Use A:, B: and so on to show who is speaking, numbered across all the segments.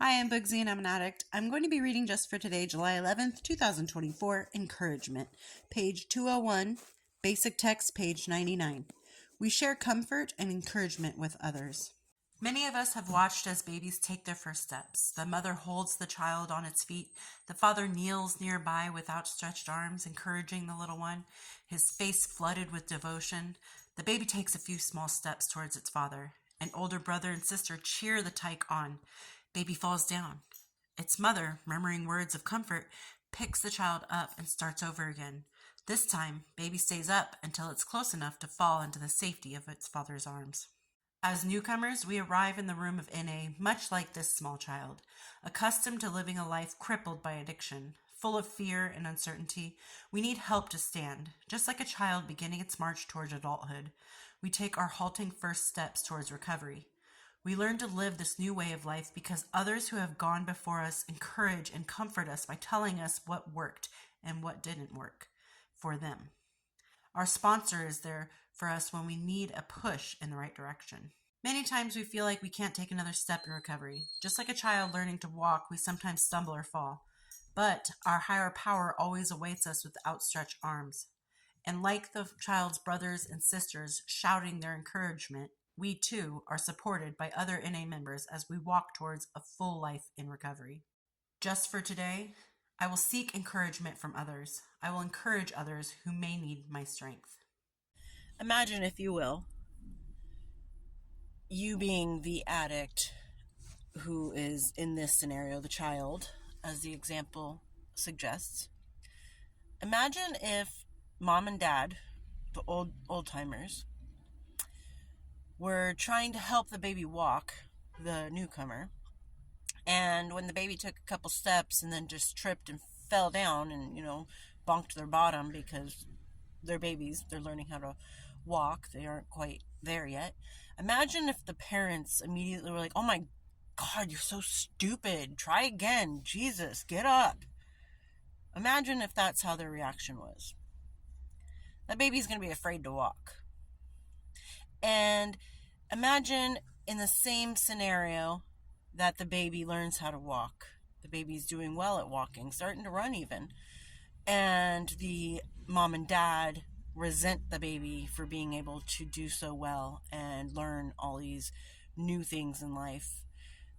A: Hi, I'm Bugsy and I'm an addict. I'm going to be reading just for today, July 11th, 2024, Encouragement, page 201, basic text, page 99. We share comfort and encouragement with others. Many of us have watched as babies take their first steps. The mother holds the child on its feet. The father kneels nearby with outstretched arms, encouraging the little one, his face flooded with devotion. The baby takes a few small steps towards its father. An older brother and sister cheer the tyke on. Baby falls down. Its mother, murmuring words of comfort, picks the child up and starts over again. This time, baby stays up until it's close enough to fall into the safety of its father's arms. As newcomers, we arrive in the room of NA much like this small child, accustomed to living a life crippled by addiction, full of fear and uncertainty. We need help to stand. Just like a child beginning its march towards adulthood, we take our halting first steps towards recovery. We learn to live this new way of life because others who have gone before us encourage and comfort us by telling us what worked and what didn't work for them. Our sponsor is there for us when we need a push in the right direction. Many times we feel like we can't take another step in recovery. Just like a child learning to walk, we sometimes stumble or fall. But our higher power always awaits us with outstretched arms. And like the child's brothers and sisters shouting their encouragement, we too are supported by other NA members as we walk towards a full life in recovery. Just for today, I will seek encouragement from others. I will encourage others who may need my strength.
B: Imagine, if you will, you being the addict who is in this scenario, the child, as the example suggests. Imagine if mom and dad, the old timers, were trying to help the baby walk, the newcomer, and when the baby took a couple steps and then just tripped and fell down and, bonked their bottom because they're babies, they're learning how to walk, they aren't quite there yet. Imagine if the parents immediately were like, oh my God, you're so stupid, try again, Jesus, get up. Imagine if that's how their reaction was. That baby's going to be afraid to walk. And imagine in the same scenario that the baby learns how to walk. The baby's doing well at walking, starting to run even. And the mom and dad resent the baby for being able to do so well and learn all these new things in life.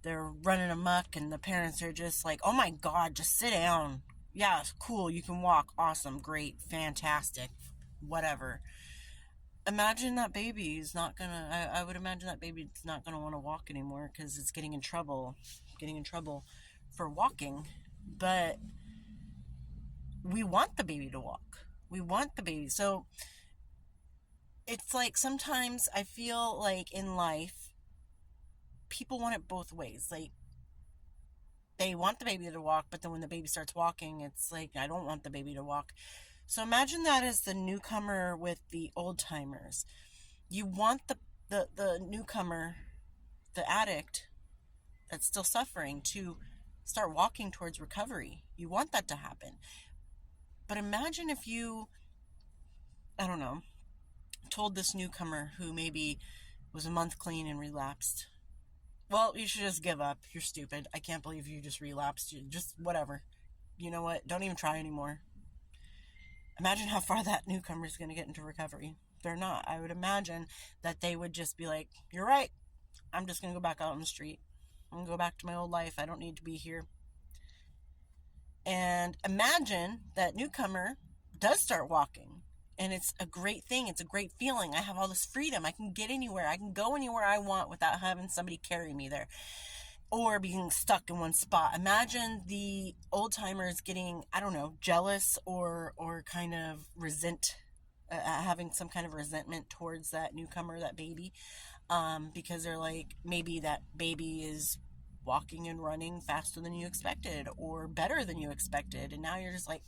B: They're running amok and the parents are just like, oh my God, just sit down. Yeah, cool, you can walk. Awesome, great, fantastic, whatever. Imagine that baby is not gonna, I would imagine that baby's not gonna want to walk anymore because it's getting in trouble for walking. But we want the baby to walk. We want the baby. So it's like sometimes I feel like in life, people want it both ways. Like they want the baby to walk, but then when the baby starts walking, it's like, I don't want the baby to walk. So imagine that as the newcomer with the old timers. You want the newcomer, the addict that's still suffering, to start walking towards recovery. You want that to happen. But imagine if you, I don't know, told this newcomer who maybe was a month clean and relapsed, well, you should just give up. You're stupid. I can't believe you just relapsed. You just whatever. You know what? Don't even try anymore. Imagine how far that newcomer is going to get into recovery. They're not. I would imagine that they would just be like, you're right. I'm just going to go back out on the street. I'm going to go back to my old life. I don't need to be here. And imagine that newcomer does start walking. And it's a great thing. It's a great feeling. I have all this freedom. I can get anywhere. I can go anywhere I want without having somebody carry me there or being stuck in one spot. Imagine the old timers getting, I don't know, jealous or kind of having some kind of resentment towards that newcomer, that baby, because they're like, maybe that baby is walking and running faster than you expected or better than you expected. And now you're just like,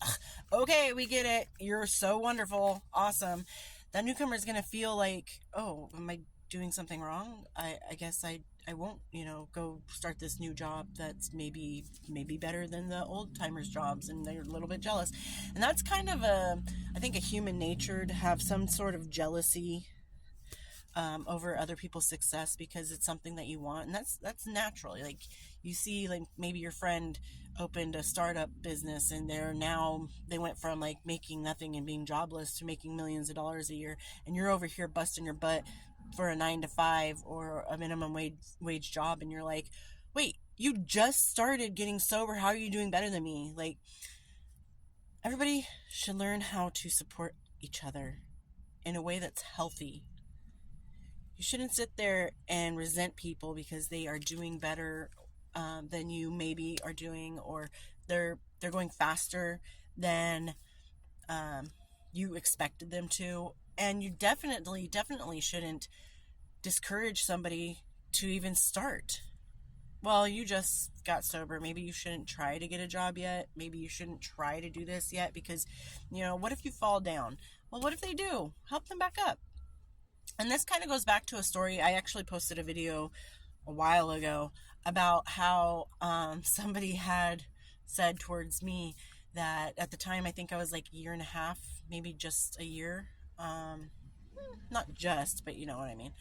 B: okay, we get it. You're so wonderful. Awesome. That newcomer is going to feel like, oh, am I doing something wrong? I guess I won't, go start this new job that's maybe better than the old timers' jobs, and they're a little bit jealous. And that's kind of I think a human nature to have some sort of jealousy over other people's success because it's something that you want, and that's natural. Like You see, like, maybe your friend opened a startup business and they went from like making nothing and being jobless to making millions of dollars a year, and you're over here busting your butt for a 9 to 5 or a minimum wage job, and you're like, wait, you just started getting sober, how are you doing better than me? Like, everybody should learn how to support each other in a way that's healthy. You shouldn't sit there and resent people because they are doing better than you maybe are doing, or they're going faster than you expected them to. And you definitely shouldn't discourage somebody to even start. Well, you just got sober. Maybe you shouldn't try to get a job yet. Maybe you shouldn't try to do this yet because, what if you fall down? Well, what if they do? Help them back up. And this kind of goes back to a story. I actually posted a video a while ago about how somebody had said towards me that at the time, I think I was like a year and a half, maybe just a year. Not just, but you know what I mean.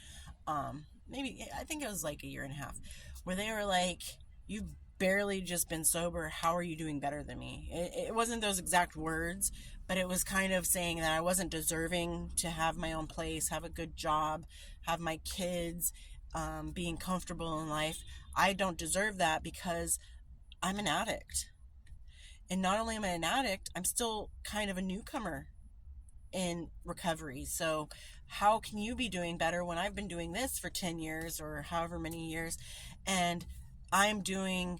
B: Maybe, I think it was like a year and a half, where they were like, you've barely just been sober. How are you doing better than me? It wasn't those exact words, but it was kind of saying that I wasn't deserving to have my own place, have a good job, have my kids, being comfortable in life. I don't deserve that because I'm an addict. And not only am I an addict, I'm still kind of a newcomer in recovery. So how can you be doing better when I've been doing this for 10 years or however many years, and I'm doing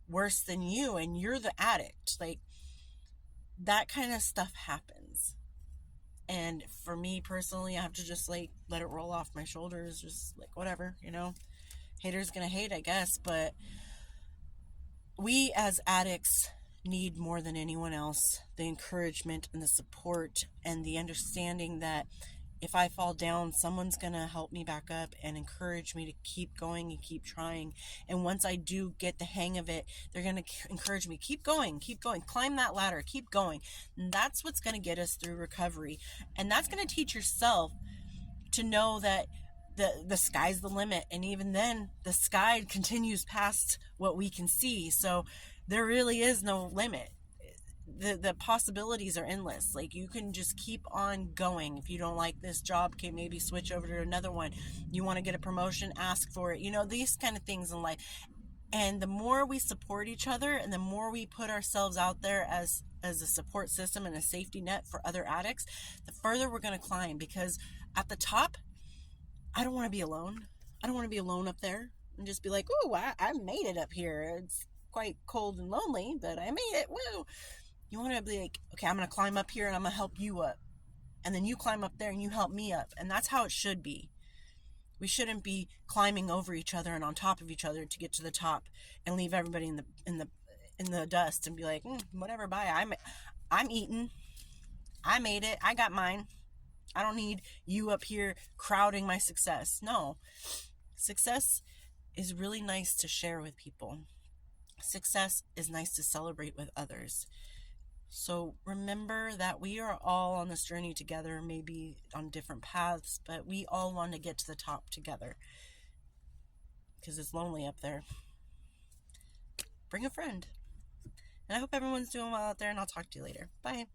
B: worse than you and you're the addict? Like, that kind of stuff happens. And for me personally, I have to just like let it roll off my shoulders, just like whatever, haters gonna hate, I guess. But we as addicts need more than anyone else the encouragement and the support and the understanding that if I fall down, someone's going to help me back up and encourage me to keep going and keep trying. And once I do get the hang of it, they're going to encourage me, keep going, climb that ladder, keep going. And that's what's going to get us through recovery. And that's going to teach yourself to know that the sky's the limit. And even then, the sky continues past what we can see. So there really is no limit. The possibilities are endless. Like, you can just keep on going. If you don't like this job, okay, maybe switch over to another one. You want to get a promotion, ask for it. These kind of things in life. And the more we support each other and the more we put ourselves out there as a support system and a safety net for other addicts, the further we're going to climb. Because at the top, I don't want to be alone. I don't want to be alone up there and just be like, oh, I made it up here. It's quite cold and lonely, but I made it. Woo! You want to be like, okay, I'm going to climb up here and I'm going to help you up. And then you climb up there and you help me up. And that's how it should be. We shouldn't be climbing over each other and on top of each other to get to the top and leave everybody in the dust and be like, whatever, bye. I'm eating. I made it. I got mine. I don't need you up here crowding my success. No. Success is really nice to share with people. Success is nice to celebrate with others. So remember that we are all on this journey together, maybe on different paths, but we all want to get to the top together because it's lonely up there. Bring a friend. And I hope everyone's doing well out there, and I'll talk to you later. Bye.